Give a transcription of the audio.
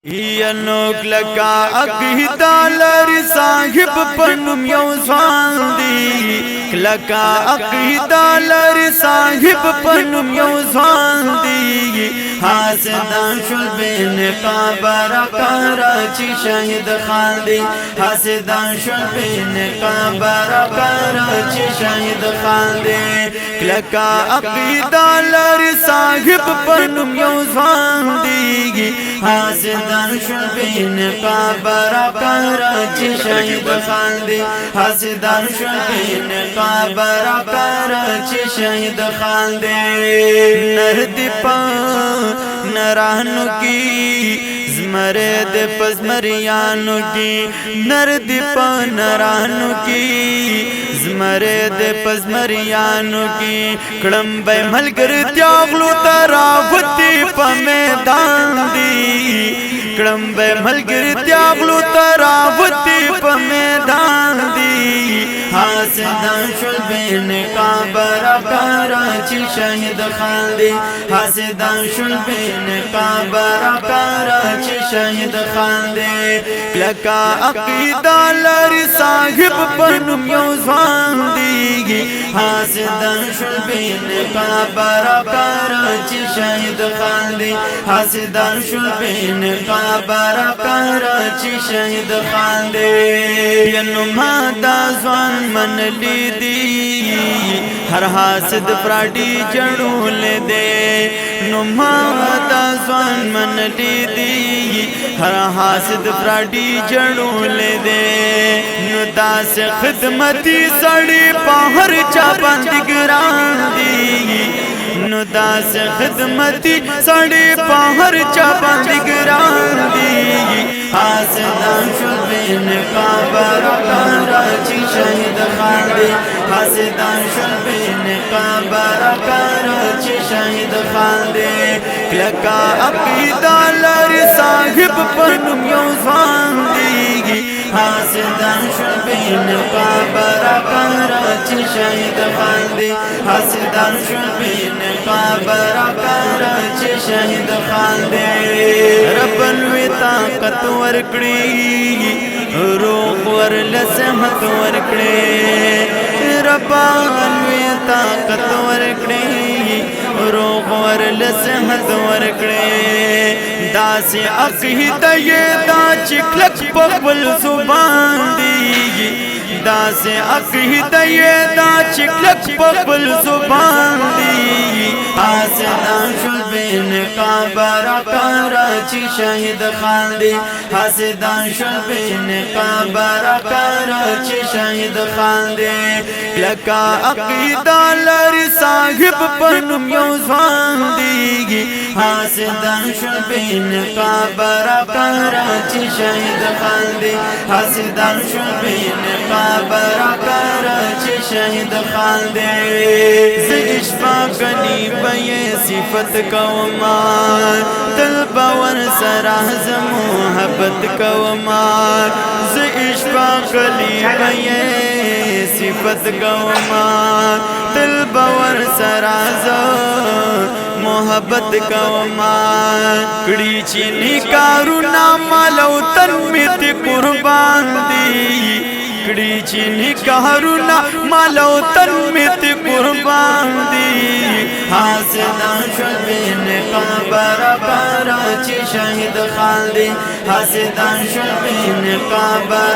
یا نوک لکا عقیدہ لری صاحب پنم یو زوان دی لکا عقیدہ لری صاحب پنم یو زوان دی حاسدان شل بین قابر کراچی شہید خان دی حاسدان شل بین قابر کراچی شہید خان دی لکا عقیدہ لری صاحب پنم یو زوان دی حاسدان شل بین قابر کراچی شہید خان دی حاسدان شل بین قابر کراچی شہید خان دی نردی پا نرانو کی زمرد پزمریانو کی نردی پا نرانو کی زمرد پزمریانو کی کڑم بے ملگر تیاغلو تراوتی پا میدان دی کڑم بے ملگر تیاغلو تراوتی پا میدان دی حاسدان شل بین قابر کراچی شہید خان دی حاسدان شل بین قابر کراچی شہید خان دی لکا عقیدہ لری صاحب پنم یو زوان دی حاسدان شل بین قابر کراچی شہید خان دی حاسدان شل بین قابر کراچی شہید خان دی ینو مادا زوان من لی دی ہر حاسد فراڈی جڑو لے دے نو مادا زوان من لی دی ہر حاسد فراڈی جڑو لے دے نو دا سے خدمتی سڑی پاہر چا بندگران دی نو دا سے خدمتی سڑی پاہر چا بندگران دی حاسدان شل بین قابر کراچی شہید خان دی حاسدان شل بین قابر کراچی شہید خان دی لکا عقیدہ لری صاحب پنم یو زوان دی حاسدان شل بین قابر کراچی شہید خان دی حاسدان شل بین قابر کراچی شہید خان دی رب الوی طاقت ورکڑی روح ورل سمت ورکڑی رب الوی طاقت ورکڑی روح ورل سمت ورکڑی دا سی عقیدہ یہ دا چکلک پقبل زبان دی دا سی عقیدہ یہ دا چکلک پقبل زبان دی حاسدان شل بین قابر کراچی شہید خان دی حاسدان شل بین قابر کراچی شہید خان دی لکا عقیدہ لری صاحب پنم یو زوان دی حاسدان شل بین قابر کراچی شہید خان دی حاسدان شل بین قابر کراچی شہید خان دی زیش پاکنی بے صفت کوما دل باور سراز محبت کوما زیش پاکلی بے صفت کوما دل باور سراز محبت کوما کڑی چینی کارو نامالو تنمیت قربان دی کڑی چینی کارو نامالو تنمیت قربان دی حاسدان شل بین قابر کراچی شہید خان دی حاسدان شل بین قابر